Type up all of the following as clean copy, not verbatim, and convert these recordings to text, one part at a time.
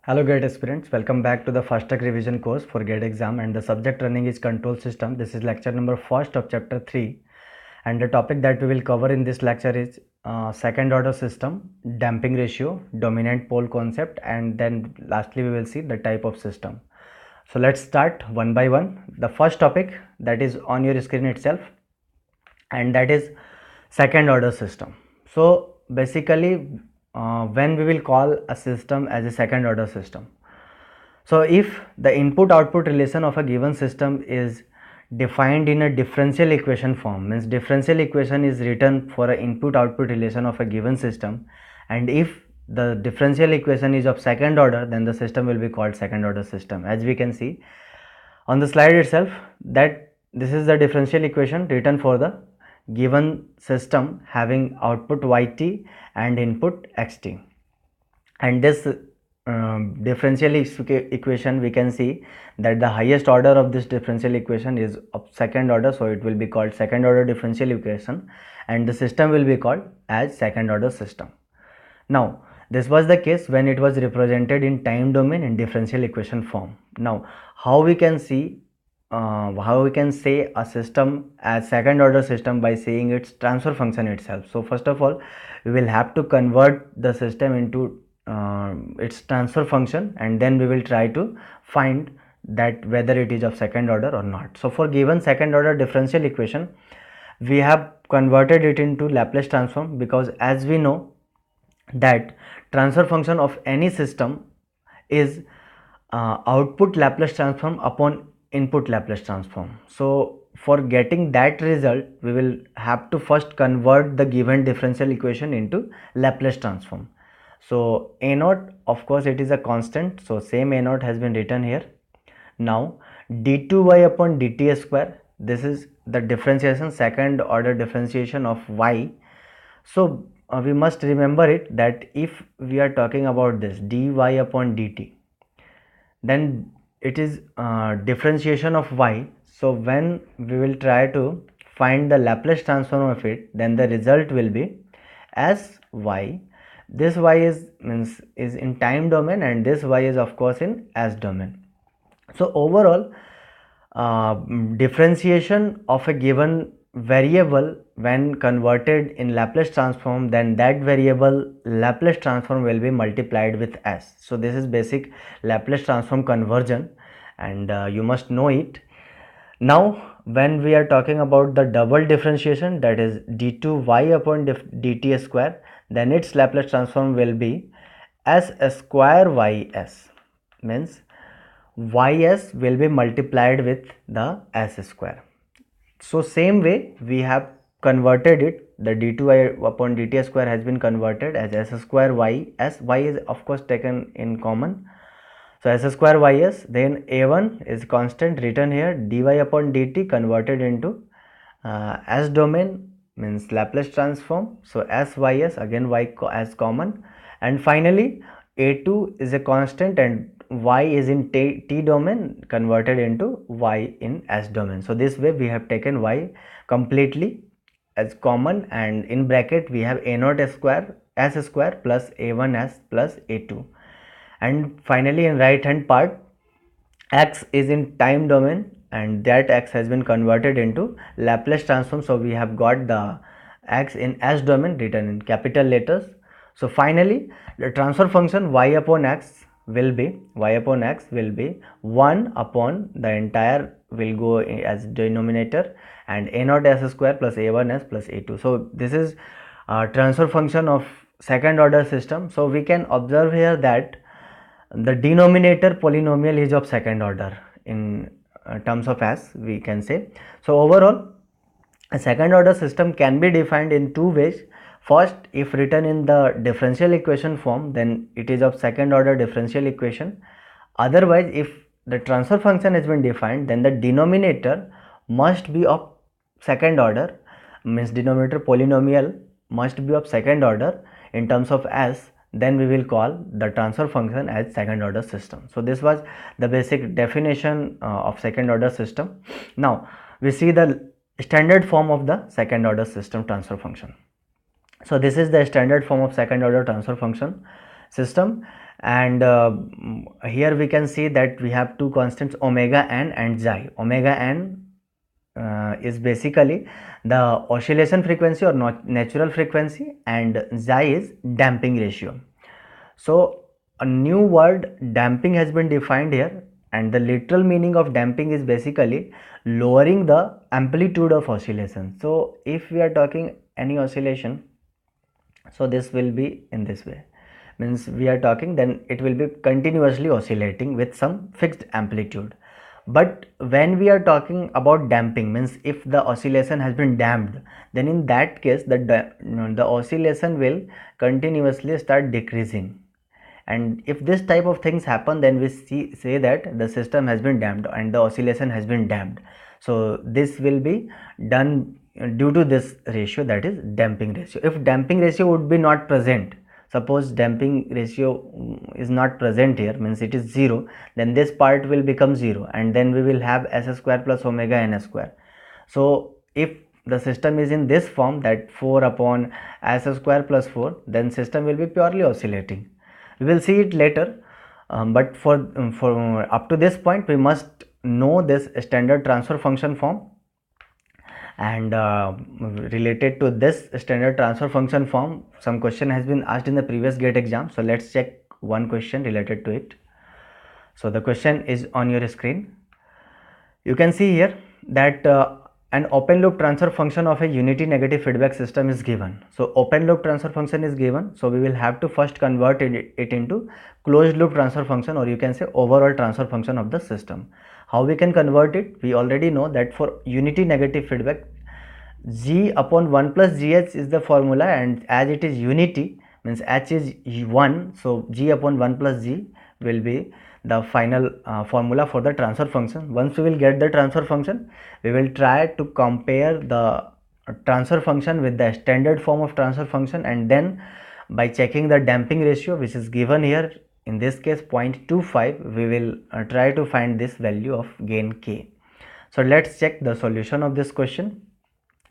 Hello GATE aspirants, welcome back to the fast track revision course for GATE exam, and the subject running is control system. This is lecture number 1st of chapter 3, and the topic that we will cover in this lecture is second order system, damping ratio, dominant pole concept, and then lastly we will see the type of system. So let's start one by one. The first topic that is on your screen itself, and that is second order system. So basically when we will call a system as a second order system, so if the input output relation of a given system is defined in a differential equation form, means differential equation is written for an input output relation of a given system, and if the differential equation is of second order, then the system will be called second order system. As we can see on the slide itself, that this is the differential equation written for the given system having output yt and input xt, and this differential equation, we can see that the highest order of this differential equation is of second order, so it will be called second order differential equation, and the system will be called as second order system. Now this was the case when it was represented in time domain in differential equation form. Now how we can see how we can say a system as second order system by saying its transfer function itself. So first of all, we will have to convert the system into its transfer function, and then we will try to find that whether it is of second order or not. So for given second order differential equation, we have converted it into Laplace transform, because as we know that transfer function of any system is output Laplace transform upon input Laplace transform. So for getting that result, we will have to first convert the given differential equation into Laplace transform. So a naught, of course it is a constant, so same a naught has been written here. Now d2y upon dt square, this is the differentiation, second order differentiation of y. So we must remember it that if we are talking about this dy upon dt, then it is differentiation of y. So when we will try to find the Laplace transform of it, then the result will be as y. This y is in time domain, and this y is of course in s domain. So overall differentiation of a given variable when converted in Laplace transform, then that variable Laplace transform will be multiplied with s. So this is basic Laplace transform conversion, and you must know it. Now when we are talking about the double differentiation, that is d2y upon dt square, then its Laplace transform will be s square ys, means ys will be multiplied with the s square. So same way we have converted it, the d2y upon dt square has been converted as s square y, s y is of course taken in common, so s square ys, then a1 is constant written here, dy upon dt converted into s domain, means Laplace transform, so s ys, again y as common, and finally a2 is a constant and y is in t domain converted into y in s domain. So this way we have taken y completely as common, and in bracket we have a naught square s square plus a1s plus a2, and finally in right hand part x is in time domain, and that x has been converted into Laplace transform, so we have got the x in s domain written in capital letters. So finally the transfer function y upon x will be 1 upon the entire will go as denominator, and a naught s square plus a1s plus a2. So this is transfer function of second order system. So we can observe here that the denominator polynomial is of second order in terms of s, we can say. So overall a second order system can be defined in two ways. First, if written in the differential equation form, then it is of second order differential equation. Otherwise, if the transfer function has been defined, then the denominator must be of second order, means denominator polynomial must be of second order in terms of s, then we will call the transfer function as second order system. So this was the basic definition of second order system. Now we see the standard form of the second order system transfer function. So this is the standard form of second order transfer function system, And here we can see that we have two constants, omega n and xi. Omega n is basically the oscillation frequency or not natural frequency, and xi is damping ratio. So a new word damping has been defined here, and the literal meaning of damping is basically lowering the amplitude of oscillation. So if we are talking any oscillation, so this will be in this way, means we are talking, then it will be continuously oscillating with some fixed amplitude. But when we are talking about damping, means if the oscillation has been damped, then in that case the oscillation will continuously start decreasing. And if this type of things happen, then we say that the system has been damped and the oscillation has been damped. So this will be done due to this ratio, that is damping ratio. If damping ratio would be not present, suppose damping ratio is not present here, means it is 0, then this part will become 0, and then we will have s square plus omega n square. So if the system is in this form, that 4 upon s square plus 4, then system will be purely oscillating. We will see it later, but for up to this point we must know this standard transfer function form. And related to this standard transfer function form, some question has been asked in the previous GATE exam, so let's check one question related to it. So the question is on your screen. You can see here that an open loop transfer function of a unity negative feedback system is given. So open loop transfer function is given, so we will have to first convert it into closed loop transfer function, or you can say overall transfer function of the system. How we can convert it? We already know that for unity negative feedback, g upon 1 plus gh is the formula, and as it is unity, means h is 1, so g upon 1 plus g will be the final formula for the transfer function. Once we will get the transfer function, we will try to compare the transfer function with the standard form of transfer function, and then by checking the damping ratio, which is given here, in this case 0.25, we will try to find this value of gain k. So let's check the solution of this question.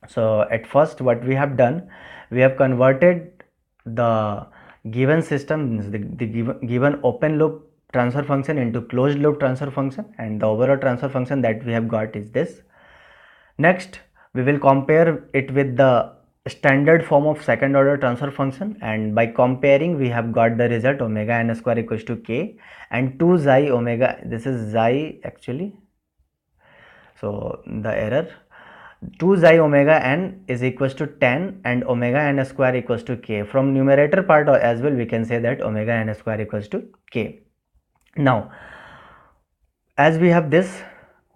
So at first what we have done, we have converted the given system, the given open loop transfer function into closed loop transfer function, and the overall transfer function that we have got is this. Next we will compare it with the standard form of second order transfer function, and by comparing we have got the result omega n square equals to k and 2 xi omega, this is xi actually, so the error, 2 xi omega n is equals to 10 and omega n square equals to k. From numerator part as well we can say that omega n square equals to k. Now as we have this,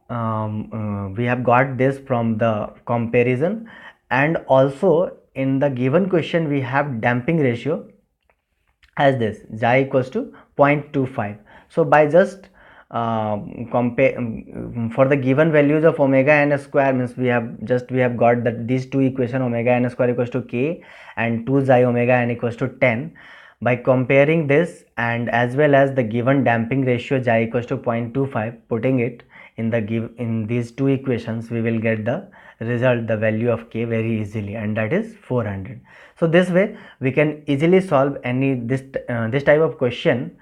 we have got this from the comparison, and also in the given question we have damping ratio as this xi equals to 0.25. So by just compare for the given values of omega n square, means we have got that these two equation, omega n square equals to k and 2 xi omega n equals to 10. By comparing this and as well as the given damping ratio xi equals to 0.25, putting it in these two equations, we will get the result, the value of k, very easily, and that is 400. So this way we can easily solve this type of question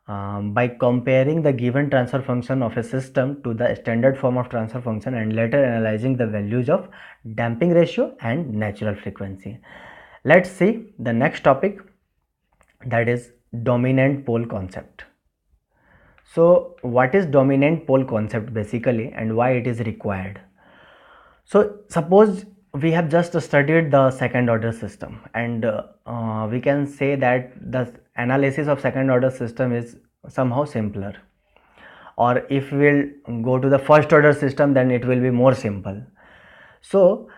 by comparing the given transfer function of a system to the standard form of transfer function, and later analyzing the values of damping ratio and natural frequency. Let's see the next topic, that is dominant pole concept. So what is dominant pole concept basically, and why it is required? So suppose we have just studied the second order system, and we can say that the analysis of second order system is somehow simpler, or if we will go to the first order system, then it will be more simple. So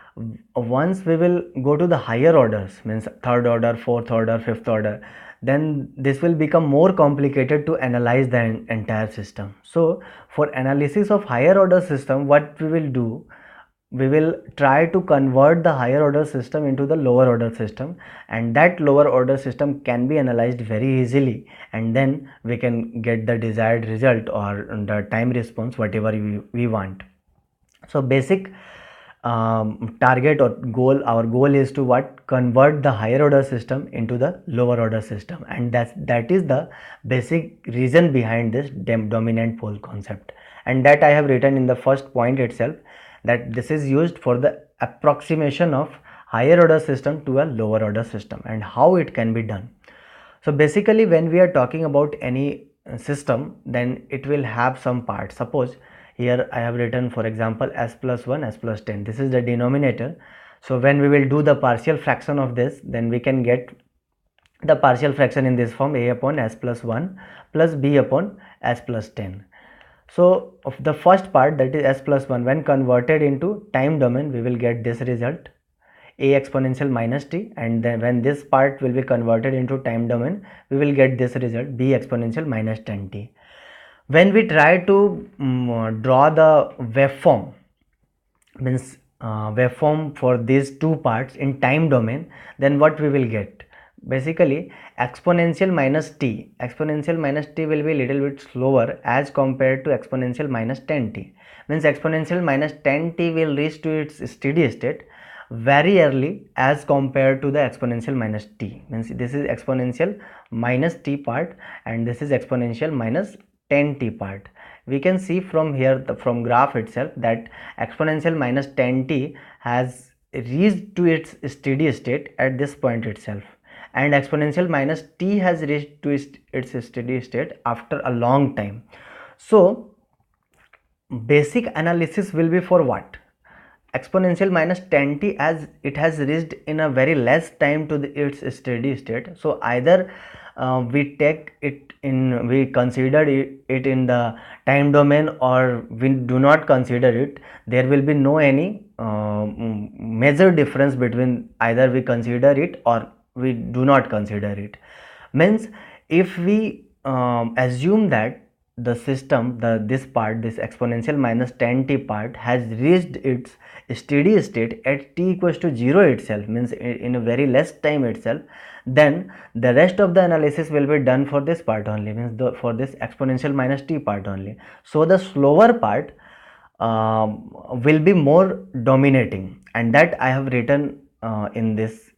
once we will go to the higher orders, means third order, fourth order, fifth order, then this will become more complicated to analyze the entire system. So for analysis of higher order system, what we will do, we will try to convert the higher order system into the lower order system, and that lower order system can be analyzed very easily, and then we can get the desired result or the time response, whatever we want. So basic target or goal, our goal is to what? Convert the higher order system into the lower order system, and that is the basic reason behind this dominant pole concept, and that I have written in the first point itself, that this is used for the approximation of higher order system to a lower order system and how it can be done. So basically when we are talking about any system, then it will have some parts. Suppose here I have written, for example, s plus 1, s plus 10. This is the denominator. So when we will do the partial fraction of this, then we can get the partial fraction in this form: a upon s plus 1 plus b upon s plus 10. So of the first part, that is s plus 1, when converted into time domain, we will get this result, a exponential minus t, and then when this part will be converted into time domain, we will get this result, b exponential minus 10t. When we try to draw the waveform, means waveform for these two parts in time domain, then what we will get? Basically exponential minus t will be little bit slower as compared to exponential minus 10t. Means exponential minus 10t will reach to its steady state very early as compared to the exponential minus t. Means this is exponential minus t part and this is exponential minus 10t part. We can see from here, from graph itself, that exponential minus 10t has reached to its steady state at this point itself, and exponential minus t has reached to its steady state after a long time. So basic analysis will be for what? Exponential minus 10t, as it has reached in a very less time to its steady state. So either we take it in, we consider it in the time domain, or we do not consider it. There will be no any major difference between either we consider it or we do not consider it. Means if we assume that the system, this part, this exponential minus 10t part has reached its steady state at t equals to 0 itself, means in a very less time itself, then the rest of the analysis will be done for this part only, means for this exponential minus t part only. So the slower part will be more dominating, and that I have written in this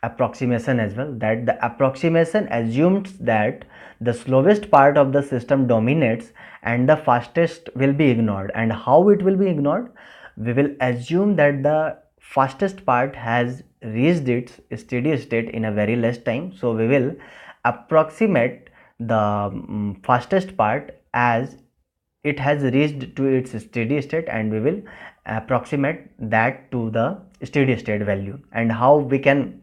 approximation as well, that the approximation assumes that the slowest part of the system dominates and the fastest will be ignored. And how it will be ignored? We will assume that the fastest part has reached its steady state in a very less time, so we will approximate the fastest part as it has reached to its steady state, and we will approximate that to the steady state value. And how we can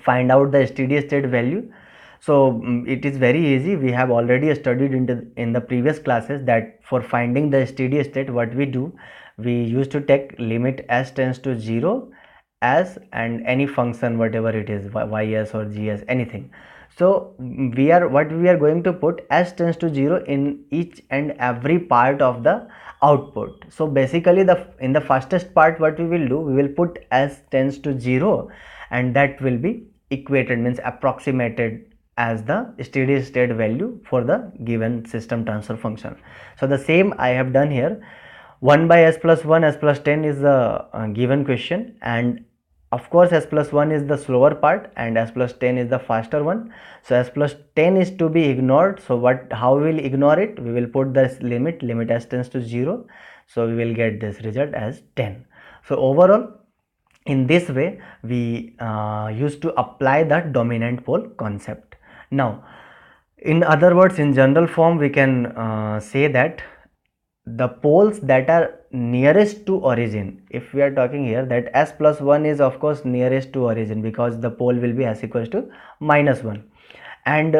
find out the steady state value? So it is very easy. We have already studied in the previous classes that for finding the steady state, what we do, we used to take limit s tends to 0 as, and any function whatever it is, ys or gs, anything. So what we are going to put s tends to 0 in each and every part of the output. So basically in the fastest part, what we will do, we will put s tends to 0, and that will be equated, means approximated as the steady state value for the given system transfer function. So the same I have done here. 1 by s plus 1, s plus 10 is the given question, and of course s plus 1 is the slower part and s plus 10 is the faster one. So s plus 10 is to be ignored. So how we will ignore it? We will put this limit s tends to 0, so we will get this result as 10. So overall, in this way we used to apply that dominant pole concept. Now in other words, in general form, we can say that the poles that are nearest to origin, if we are talking here, that s plus 1 is of course nearest to origin because the pole will be s equals to minus 1, and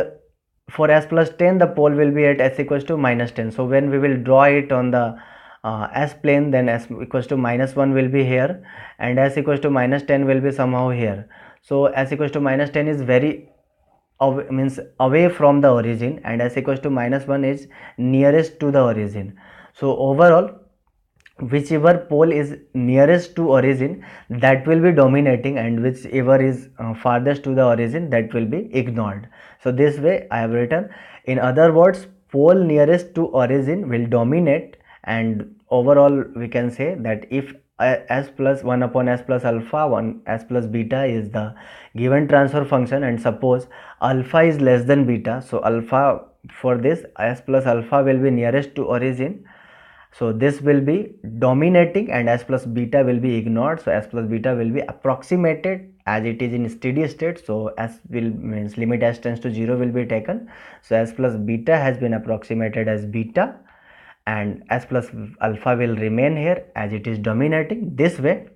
for s plus 10 the pole will be at s equals to minus 10. So when we will draw it on the s plane, then s equals to minus 1 will be here and s equals to minus 10 will be somehow here. So s equals to minus 10 is very means away from the origin, and s equals to minus 1 is nearest to the origin. So overall, whichever pole is nearest to origin, that will be dominating, and whichever is farthest to the origin, that will be ignored. So this way I have written. In other words, pole nearest to origin will dominate, and overall we can say that if s plus 1 upon s plus alpha 1 s plus beta is the given transfer function, and suppose alpha is less than beta, so alpha, for this s plus alpha will be nearest to origin, so this will be dominating and s plus beta will be ignored. So s plus beta will be approximated as it is in steady state, so s will means limit s tends to 0 will be taken, so s plus beta has been approximated as beta and s plus alpha will remain here as it is dominating. This way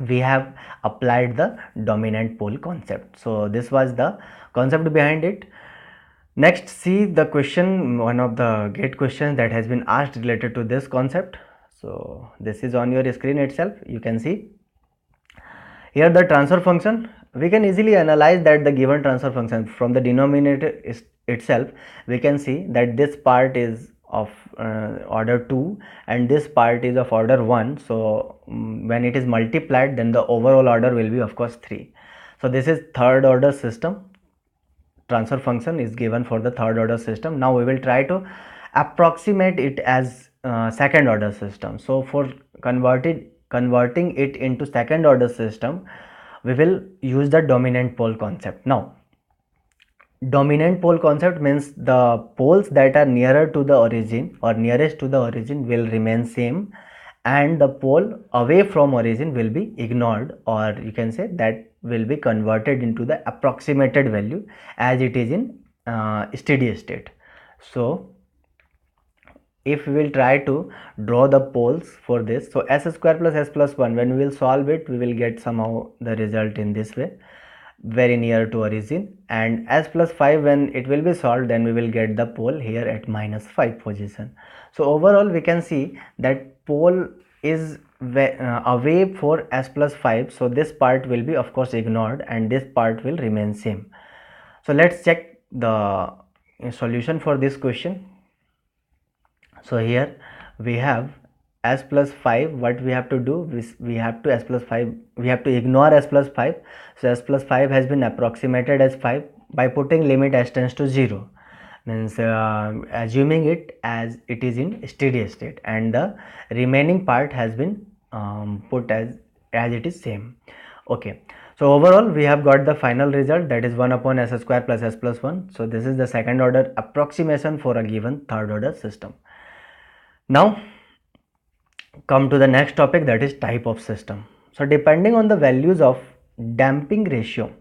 we have applied the dominant pole concept. So this was the concept behind it. Next, see the question, one of the gate questions that has been asked related to this concept. So this is on your screen itself, you can see here the transfer function. We can easily analyze that the given transfer function from the denominator itself. We can see that this part is of order 2 and this part is of order 1. So when it is multiplied, then the overall order will be of course 3. So this is third order system. Transfer function is given for the third order system. Now we will try to approximate it as second order system. So for converting it into second order system, we will use the dominant pole concept. Now dominant pole concept means the poles that are nearer to the origin or nearest to the origin will remain same, and the pole away from origin will be ignored, or you can say that will be converted into the approximated value as it is in steady state. So if we will try to draw the poles for this, so s square plus s plus 1, when we will solve it, we will get somehow the result in this way, very near to origin, and s plus 5, when it will be solved, then we will get the pole here at minus 5 position. So overall we can see that pole is away for s plus 5, so this part will be of course ignored and this part will remain same. So let's check the solution for this question. So here we have s plus 5. What we have to do is we have to s plus 5, we have to ignore s plus 5. So s plus 5 has been approximated as 5 by putting limit s tends to 0, means assuming it as it is in steady state, and the remaining part has been put as it is same. Okay, so overall we have got the final result, that is 1 upon s square plus s plus 1. So this is the second order approximation for a given third order system. Now come to the next topic, that is type of system. So depending on the values of damping ratio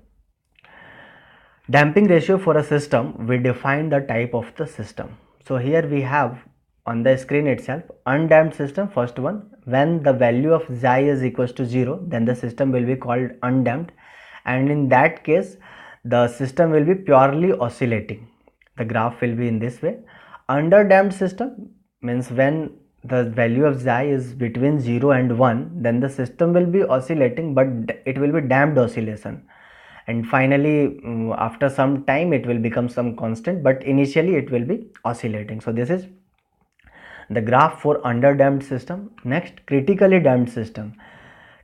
for a system, we define the type of the system. So here we have on the screen itself undamped system. First one, when the value of xi is equals to 0, then the system will be called undamped, and in that case the system will be purely oscillating. The graph will be in this way. Underdamped system means when the value of xi is between 0 and 1, then the system will be oscillating, but it will be damped oscillation, and finally after some time it will become some constant, but initially it will be oscillating. So this is the graph for underdamped system. Next, critically damped system.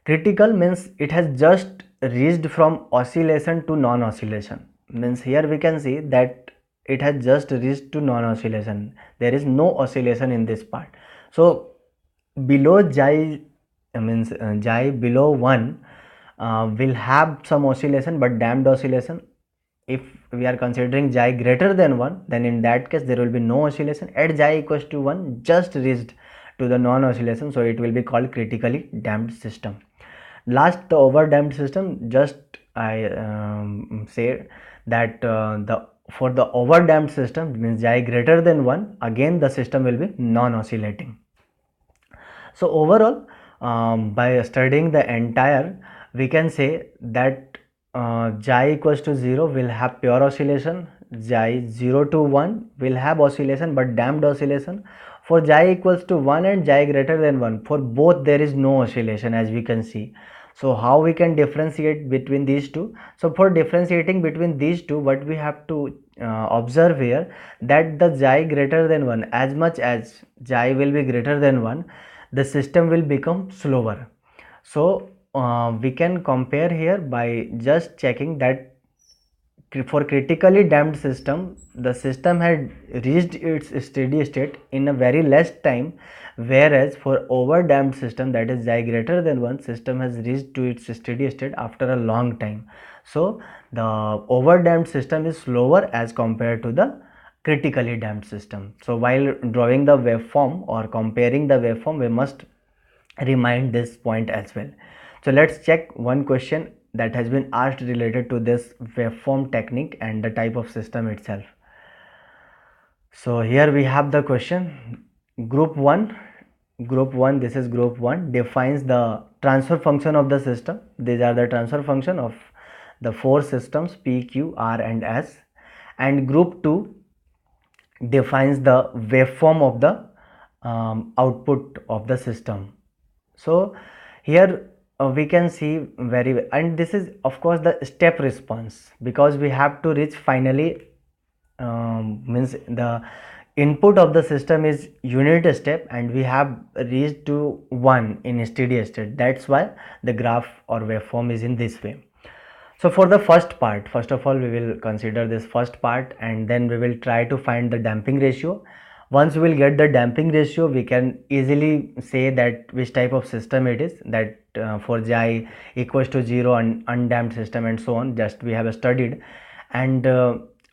Critical means it has just reached from oscillation to non-oscillation, means here we can see that it has just reached to non-oscillation, there is no oscillation in this part. So below xi, means xi below 1 will have some oscillation, but damped oscillation. If we are considering xi greater than 1, then in that case there will be no oscillation. At xi equals to 1, just reached to the non-oscillation, so it will be called critically damped system. Last, the overdamped system, just I say that for the overdamped system, means xi greater than 1, again the system will be non-oscillating. So overall, by studying the entire, we can say that xi equals to 0 will have pure oscillation, xi 0 to 1 will have oscillation but damped oscillation. For xi equals to 1 and xi greater than 1, for both there is no oscillation, as we can see. So how we can differentiate between these two? So for differentiating between these two, what we have to observe here, that the xi greater than 1, as much as xi will be greater than 1, the system will become slower. So we can compare here by just checking that for critically damped system, the system had reached its steady state in a very less time, whereas for over damped system, that is xi greater than 1, system has reached to its steady state after a long time. So the over damped system is slower as compared to the critically damped system. So while drawing the waveform or comparing the waveform, we must remind this point as well. So let's check one question that has been asked related to this waveform technique and the type of system itself. So here we have the question. Group 1, this is group 1, defines the transfer function of the system. These are the transfer function of the four systems P, Q, R and S. And group 2 defines the waveform of the output of the system. So here we can see very well, and this is of course the step response, because we have to reach finally, means the input of the system is unit step and we have reached to 1 in steady state. That's why the graph or waveform is in this way. So for the first part, first of all we will consider this first part and then we will try to find the damping ratio. Once we will get the damping ratio, we can easily say that which type of system it is, that for xi equals to 0 and undamped system and so on, just we have studied. And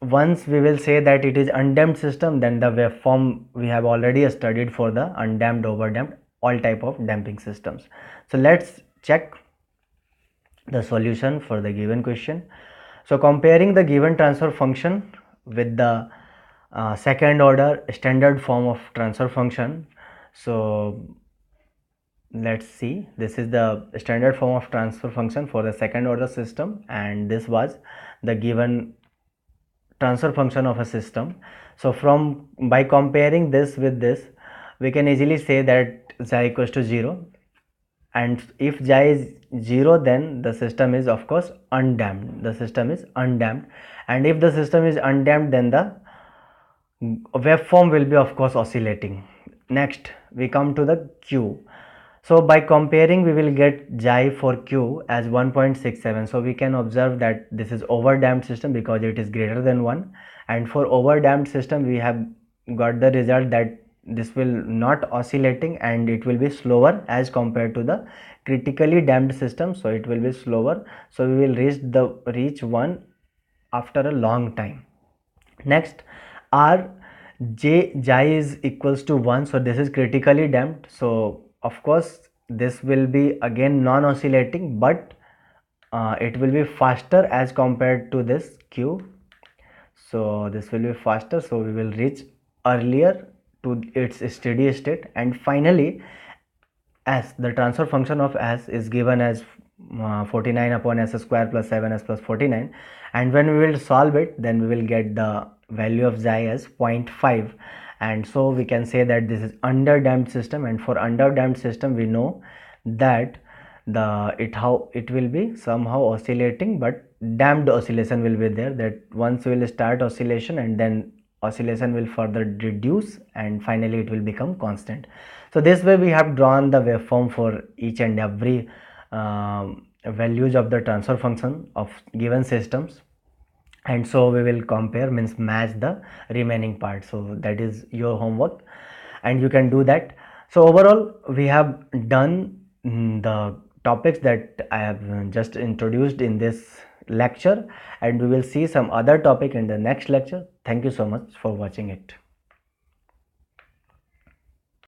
once we will say that it is undamped system, then the waveform we have already studied for the undamped, overdamped, all type of damping systems. So let's check the solution for the given question. So comparing the given transfer function with the second order standard form of transfer function. So let's see, this is the standard form of transfer function for the second order system, and this was the given transfer function of a system. So from by comparing this with this, we can easily say that xi equals to 0, and if xi is 0, then the system is of course undamped, the system is undamped, and if the system is undamped, then the waveform will be of course oscillating. Next we come to the Q. So by comparing, we will get xi for Q as 1.67. So we can observe that this is overdamped system because it is greater than 1, and for overdamped system we have got the result that this will not oscillating and it will be slower as compared to the critically damped system. So it will be slower, so we will reach 1 after a long time. Next, R xi is equals to 1, so this is critically damped, so of course this will be again non-oscillating, but it will be faster as compared to this Q. So this will be faster, so we will reach earlier to its steady state. And finally, S, the transfer function of S is given as 49 upon s square plus 7s plus 49, and when we will solve it, then we will get the value of xi as 0.5, and so we can say that this is underdamped system. And for underdamped system, we know that it will be somehow oscillating, but damped oscillation will be there, that once we will start oscillation and then oscillation will further reduce and finally it will become constant. So this way we have drawn the waveform for each and every values of the transfer function of given systems, and so we will compare, means match the remaining part. So that is your homework and you can do that. So overall we have done the topics that I have just introduced in this lecture, and we will see some other topic in the next lecture. Thank you so much for watching it.